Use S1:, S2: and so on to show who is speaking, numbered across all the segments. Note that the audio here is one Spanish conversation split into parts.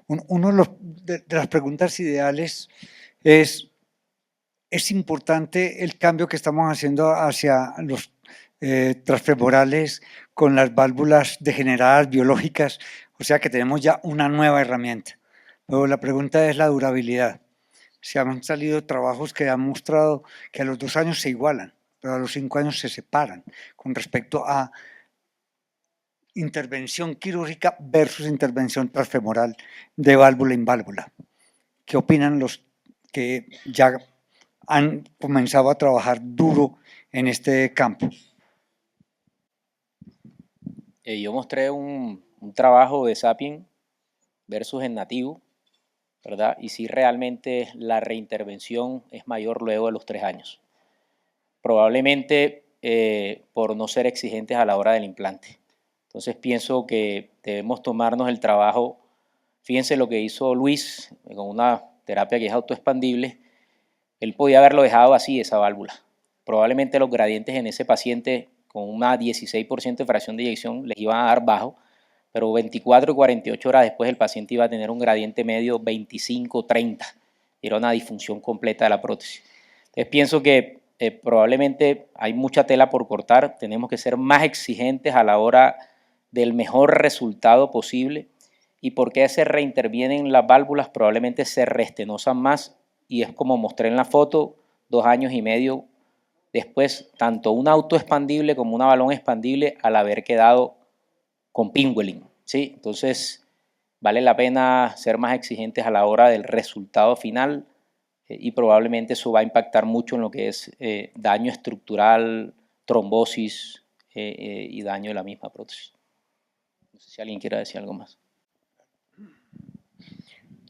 S1: Uno de las preguntas ideales es importante el cambio que estamos haciendo hacia los transfemorales con las válvulas degeneradas biológicas, o sea que tenemos ya una nueva herramienta. Pero la pregunta es la durabilidad. Se han salido trabajos que han mostrado que a los 2 años se igualan, pero a los 5 años se separan con respecto a intervención quirúrgica versus intervención transfemoral de válvula en válvula. ¿Qué opinan los que ya han comenzado a trabajar duro en este campo?
S2: Yo mostré un trabajo de Sapien versus en nativo, ¿verdad? Y sí, realmente la reintervención es mayor luego de los 3 años. Probablemente por no ser exigentes a la hora del implante. Entonces pienso que debemos tomarnos el trabajo. Fíjense lo que hizo Luis con una terapia que es autoexpandible. Él podía haberlo dejado así, esa válvula. Probablemente los gradientes en ese paciente con una 16% de fracción de eyección les iban a dar bajo, pero 24 y 48 horas después el paciente iba a tener un gradiente medio 25-30. Era una disfunción completa de la prótesis. Entonces pienso que probablemente hay mucha tela por cortar, tenemos que ser más exigentes a la hora del mejor resultado posible. ¿Y por qué se reintervienen las válvulas? Probablemente se restenosan más, y es como mostré en la foto, 2 años y medio después, tanto un auto expandible como una balón expandible al haber quedado con Pinwelling, ¿sí? Entonces, vale la pena ser más exigentes a la hora del resultado final y probablemente eso va a impactar mucho en lo que es daño estructural, trombosis y daño de la misma prótesis. No sé si alguien quiera decir algo más.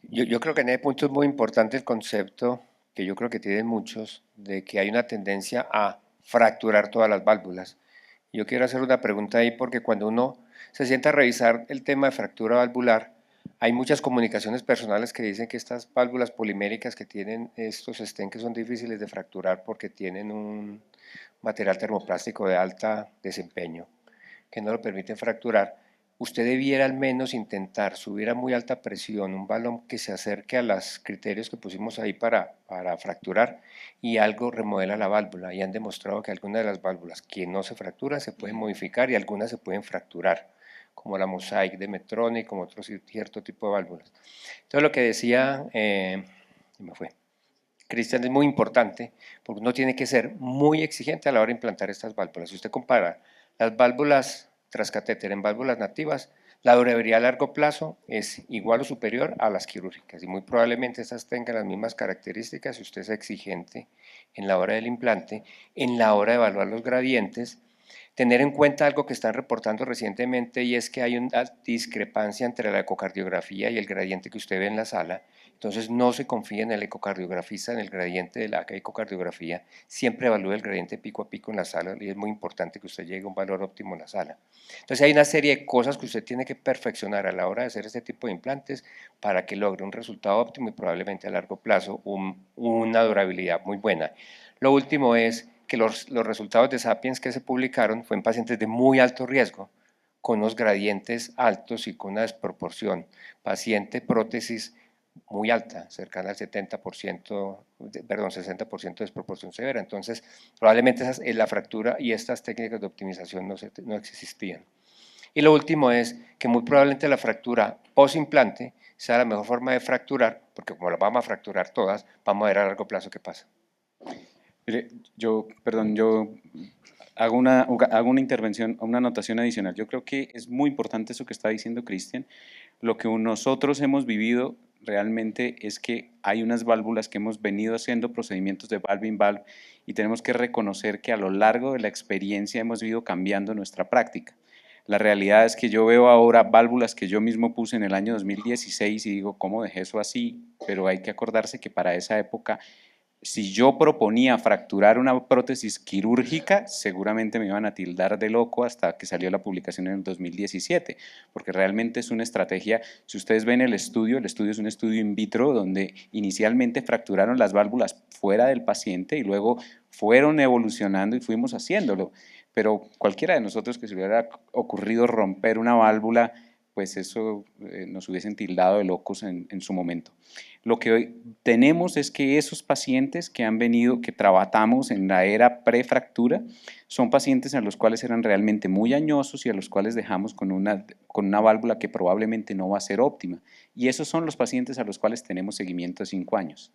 S3: Yo creo que en ese punto es muy importante el concepto que yo creo que tienen muchos, de que hay una tendencia a fracturar todas las válvulas. Yo quiero hacer una pregunta ahí porque cuando uno se sienta a revisar el tema de fractura valvular, hay muchas comunicaciones personales que dicen que estas válvulas poliméricas que tienen estos stents que son difíciles de fracturar porque tienen un material termoplástico de alta desempeño que no lo permiten fracturar, usted debiera al menos intentar subir a muy alta presión un balón que se acerque a los criterios que pusimos ahí para fracturar y algo remodela la válvula. Y han demostrado que algunas de las válvulas que no se fracturan se pueden modificar y algunas se pueden fracturar, como la Mosaic de Medtronic, como otro cierto tipo de válvulas. Entonces lo que decía, me fue, Cristian, es muy importante porque uno tiene que ser muy exigente a la hora de implantar estas válvulas. Si usted compara las válvulas transcatéter en válvulas nativas, la durabilidad a largo plazo es igual o superior a las quirúrgicas y muy probablemente estas tengan las mismas características si usted es exigente en la hora del implante, en la hora de evaluar los gradientes. Tener en cuenta algo que están reportando recientemente y es que hay una discrepancia entre la ecocardiografía y el gradiente que usted ve en la sala. Entonces no se confíe en el ecocardiografista, en el gradiente de la ecocardiografía, siempre evalúe el gradiente pico a pico en la sala y es muy importante que usted llegue a un valor óptimo en la sala. Entonces hay una serie de cosas que usted tiene que perfeccionar a la hora de hacer este tipo de implantes para que logre un resultado óptimo y probablemente a largo plazo una durabilidad muy buena. Lo último es que los resultados de Sapiens que se publicaron fue en pacientes de muy alto riesgo, con unos gradientes altos y con una desproporción. Paciente prótesis muy alta, cercana al 70%, perdón, 60% de desproporción severa. Entonces, probablemente la fractura y estas técnicas de optimización no existían. Y lo último es que muy probablemente la fractura post-implante sea la mejor forma de fracturar, porque como las vamos a fracturar todas, vamos a ver a largo plazo qué pasa.
S4: Yo hago una intervención, una anotación adicional. Yo creo que es muy importante eso que está diciendo Cristian. Lo que nosotros hemos vivido realmente es que hay unas válvulas que hemos venido haciendo procedimientos de valve in valve y tenemos que reconocer que a lo largo de la experiencia hemos ido cambiando nuestra práctica. La realidad es que yo veo ahora válvulas que yo mismo puse en el año 2016 y digo, ¿cómo dejé eso así? Pero hay que acordarse que para esa época, si yo proponía fracturar una prótesis quirúrgica, seguramente me iban a tildar de loco hasta que salió la publicación en el 2017, porque realmente es una estrategia. Si ustedes ven el estudio es un estudio in vitro donde inicialmente fracturaron las válvulas fuera del paciente y luego fueron evolucionando y fuimos haciéndolo. Pero cualquiera de nosotros que se hubiera ocurrido romper una válvula, pues eso nos hubiesen tildado de locos en su momento. Lo que hoy tenemos es que esos pacientes que han venido, que tratamos en la era prefractura, son pacientes a los cuales eran realmente muy añosos y a los cuales dejamos con una válvula que probablemente no va a ser óptima. Y esos son los pacientes a los cuales tenemos seguimiento de 5 años.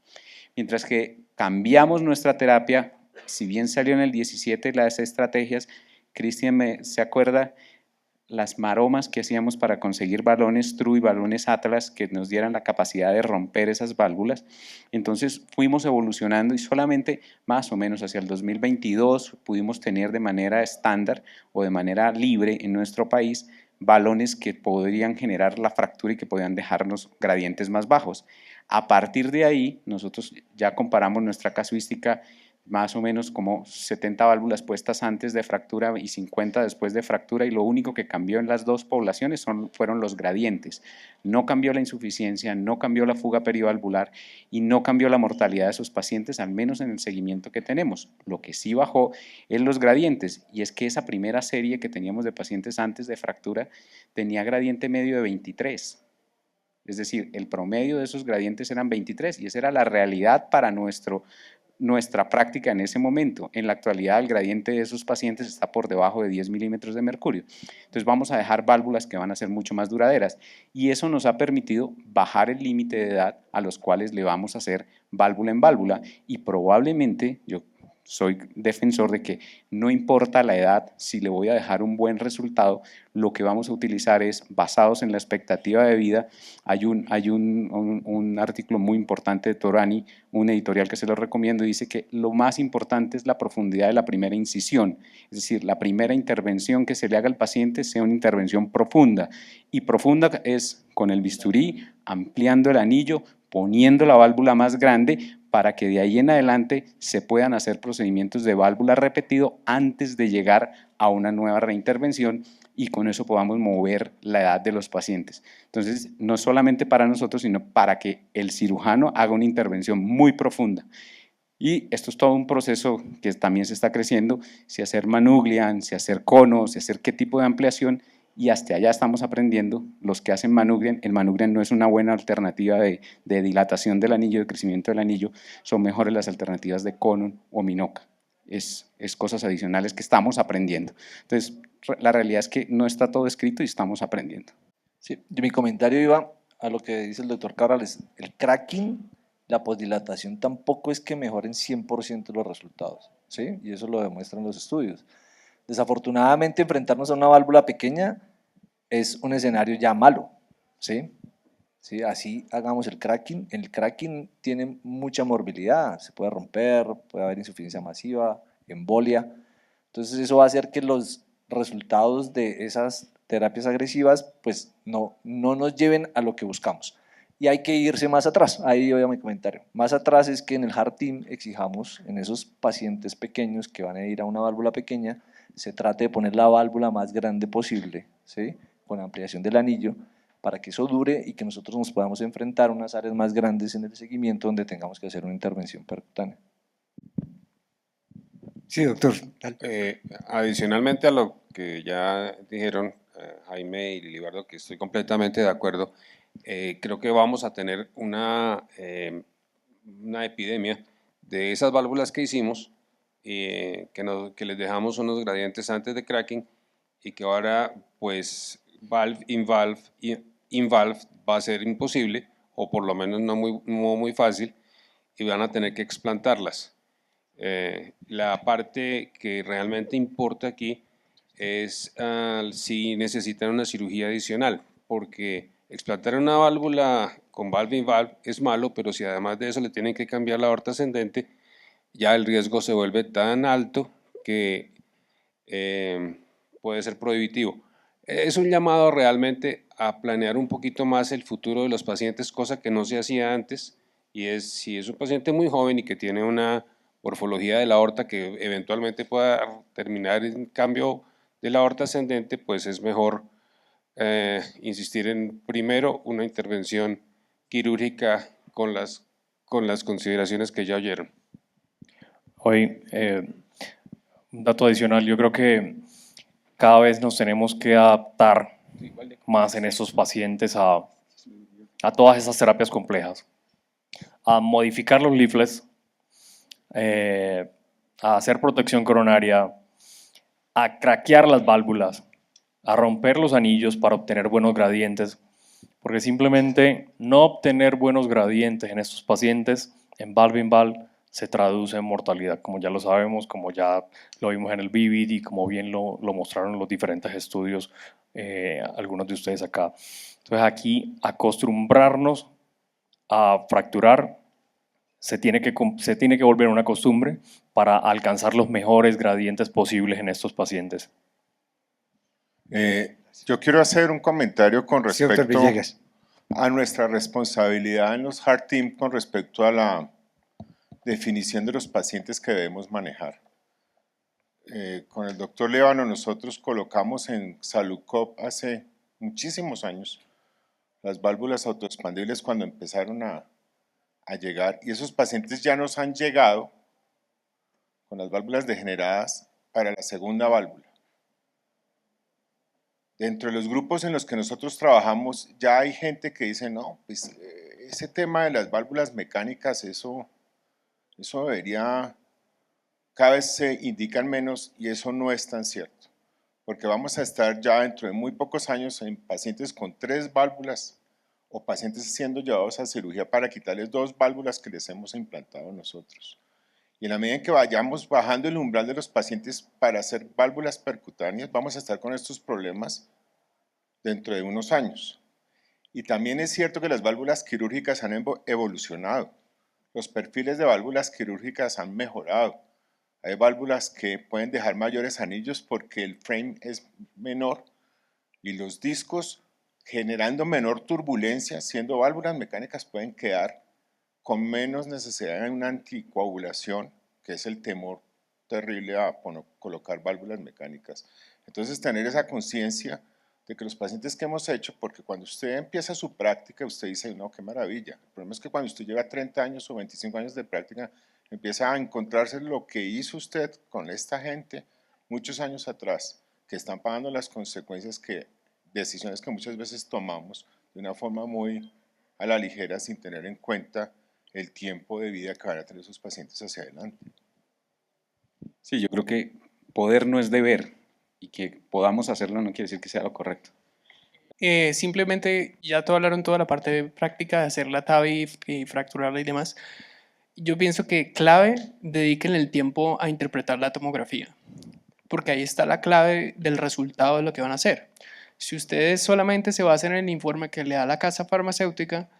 S4: Mientras que cambiamos nuestra terapia, si bien salió en el 17 las estrategias, Cristian se acuerda las maromas que hacíamos para conseguir balones True y balones Atlas que nos dieran la capacidad de romper esas válvulas. Entonces fuimos evolucionando y solamente más o menos hacia el 2022 pudimos tener de manera estándar o de manera libre en nuestro país balones que podrían generar la fractura y que podían dejarnos gradientes más bajos. A partir de ahí, nosotros ya comparamos nuestra casuística más o menos como 70 válvulas puestas antes de fractura y 50 después de fractura, y lo único que cambió en las dos poblaciones fueron los gradientes. No cambió la insuficiencia, no cambió la fuga perivalvular y no cambió la mortalidad de esos pacientes, al menos en el seguimiento que tenemos. Lo que sí bajó es los gradientes, y es que esa primera serie que teníamos de pacientes antes de fractura tenía gradiente medio de 23. Es decir, el promedio de esos gradientes eran 23 y esa era la realidad para nuestra práctica en ese momento. En la actualidad el gradiente de esos pacientes está por debajo de 10 milímetros de mercurio. Entonces vamos a dejar válvulas que van a ser mucho más duraderas y eso nos ha permitido bajar el límite de edad a los cuales le vamos a hacer válvula en válvula, y probablemente yo soy defensor de que no importa la edad, si le voy a dejar un buen resultado, lo que vamos a utilizar es, basados en la expectativa de vida, hay un artículo muy importante de Torani, un editorial que se lo recomiendo, y dice que lo más importante es la profundidad de la primera incisión, es decir, la primera intervención que se le haga al paciente sea una intervención profunda, y profunda es con el bisturí, ampliando el anillo, poniendo la válvula más grande, para que de ahí en adelante se puedan hacer procedimientos de válvula repetido antes de llegar a una nueva reintervención, y con eso podamos mover la edad de los pacientes. Entonces, no solamente para nosotros, sino para que el cirujano haga una intervención muy profunda. Y esto es todo un proceso que también se está creciendo, si hacer manuglian, si hacer conos, si hacer qué tipo de ampliación, y hasta allá estamos aprendiendo. Los que hacen manuglian, el manuglian no es una buena alternativa de dilatación del anillo, de crecimiento del anillo, son mejores las alternativas de cono o minoca. Es cosas adicionales que estamos aprendiendo. Entonces, la realidad es que no está todo escrito y estamos aprendiendo.
S5: Sí, mi comentario iba a lo que dice el doctor Cabrales. El cracking, la posdilatación tampoco es que mejoren 100% los resultados, ¿sí? Y eso lo demuestran los estudios. Desafortunadamente, enfrentarnos a una válvula pequeña es un escenario ya malo, ¿sí? ¿Sí? Así hagamos el cracking tiene mucha morbilidad, se puede romper, puede haber insuficiencia masiva, embolia. Entonces eso va a hacer que los resultados de esas terapias agresivas pues no nos lleven a lo que buscamos. Y hay que irse más atrás, ahí voy a mi comentario. Más atrás es que en el Heart Team exijamos en esos pacientes pequeños que van a ir a una válvula pequeña, se trate de poner la válvula más grande posible, ¿sí? Con ampliación del anillo, para que eso dure y que nosotros nos podamos enfrentar a unas áreas más grandes en el seguimiento donde tengamos que hacer una intervención percutánea.
S1: Sí, doctor.
S6: Adicionalmente a lo que ya dijeron Jaime y Liliberto, que estoy completamente de acuerdo, creo que vamos a tener una epidemia de esas válvulas que hicimos, que les dejamos unos gradientes antes de cracking, y que ahora pues valve in valve va a ser imposible, o por lo menos no muy fácil, y van a tener que explantarlas. La parte que realmente importa aquí es si necesitan una cirugía adicional, porque explantar una válvula con valve in valve es malo, pero si además de eso le tienen que cambiar la aorta ascendente, ya el riesgo se vuelve tan alto que puede ser prohibitivo. Es un llamado realmente a planear un poquito más el futuro de los pacientes, cosa que no se hacía antes, y es si es un paciente muy joven y que tiene una morfología de la aorta que eventualmente pueda terminar en cambio de la aorta ascendente, pues es mejor insistir en primero una intervención quirúrgica con las consideraciones que ya oyeron.
S7: Hoy, un dato adicional, yo creo que cada vez nos tenemos que adaptar más en estos pacientes a todas esas terapias complejas, a modificar los leaflets, a hacer protección coronaria, a craquear las válvulas, a romper los anillos para obtener buenos gradientes, porque simplemente no obtener buenos gradientes en estos pacientes en valve-in-valve se traduce en mortalidad, como ya lo sabemos, como ya lo vimos en el VIVID y como bien lo mostraron los diferentes estudios, algunos de ustedes acá. Entonces aquí acostumbrarnos a fracturar se tiene que volver una costumbre para alcanzar los mejores gradientes posibles en estos pacientes.
S8: Yo quiero hacer un comentario con
S1: Sí, doctor
S8: respecto
S1: Villegas.
S8: a nuestra responsabilidad en los Heart Team con respecto a la definición de los pacientes que debemos manejar. Con el doctor Lévano nosotros colocamos en SaludCop hace muchísimos años las válvulas autoexpandibles cuando empezaron a llegar, y esos pacientes ya nos han llegado con las válvulas degeneradas para la segunda válvula. Dentro de los grupos en los que nosotros trabajamos ya hay gente que dice, no, pues ese tema de las válvulas mecánicas, eso debería, cada vez se indican menos, y eso no es tan cierto, porque vamos a estar ya dentro de muy pocos años en pacientes con 3 válvulas o pacientes siendo llevados a cirugía para quitarles 2 válvulas que les hemos implantado nosotros. Y en la medida en que vayamos bajando el umbral de los pacientes para hacer válvulas percutáneas, vamos a estar con estos problemas dentro de unos años. Y también es cierto que las válvulas quirúrgicas han evolucionado. Los perfiles de válvulas quirúrgicas han mejorado. Hay válvulas que pueden dejar mayores anillos porque el frame es menor y los discos, generando menor turbulencia, siendo válvulas mecánicas, pueden quedar con menos necesidad de una anticoagulación, que es el temor terrible a colocar válvulas mecánicas. Entonces, tener esa conciencia de que los pacientes que hemos hecho, porque cuando usted empieza su práctica, usted dice, no, qué maravilla. El problema es que cuando usted lleva 30 años o 25 años de práctica, empieza a encontrarse lo que hizo usted con esta gente muchos años atrás, que están pagando las consecuencias decisiones que muchas veces tomamos de una forma muy a la ligera, sin tener en cuenta el tiempo de vida que van a tener esos pacientes hacia adelante.
S4: Sí, yo creo que poder no es deber, y que podamos hacerlo no quiere decir que sea lo correcto.
S9: Simplemente, ya te hablaron toda la parte de práctica de hacer la TAVI y fracturarla y demás. Yo pienso que clave, dediquen el tiempo a interpretar la tomografía, porque ahí está la clave del resultado de lo que van a hacer. Si ustedes solamente se basan en el informe que le da la casa farmacéutica,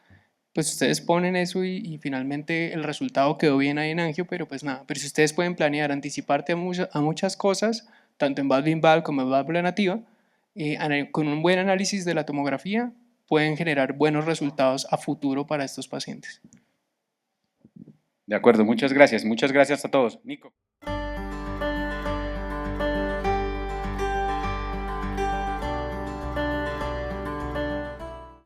S9: pues ustedes ponen eso y finalmente el resultado quedó bien ahí en angio, pero pues nada. Pero si ustedes pueden planear, anticiparte a muchas cosas, tanto en valve-in-valve como en válvula nativa, con un buen análisis de la tomografía, pueden generar buenos resultados a futuro para estos pacientes.
S4: De acuerdo, muchas gracias a todos. Nico.